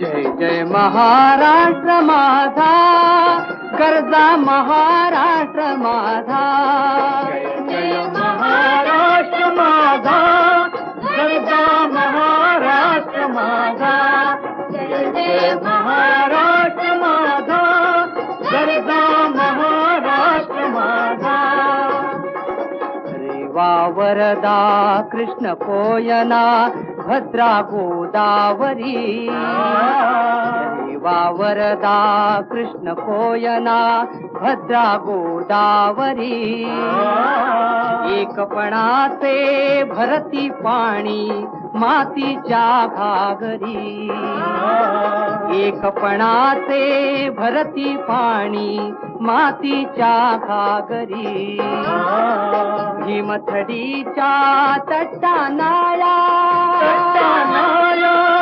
जय जय महाराष्ट्र माझा, गरजा महाराष्ट्र माझा. जय जय महाराष्ट्र माझा, गरजा महाराष्ट्र माझा. जय जय महाराष्ट्र माझा, गरजा महाराष्ट्र माझा. रेवा वरदा कृष्ण कोयना भद्रा गोदावरी. रेवा वरदा कृष्ण कोयना भद्रा गोदावरी. एकपणाचे भरती पाणी मातीच्या घागरी. एकपणाचे भरती पाणी मातीच्या घागरी. भीमथडीच्या तटानाळा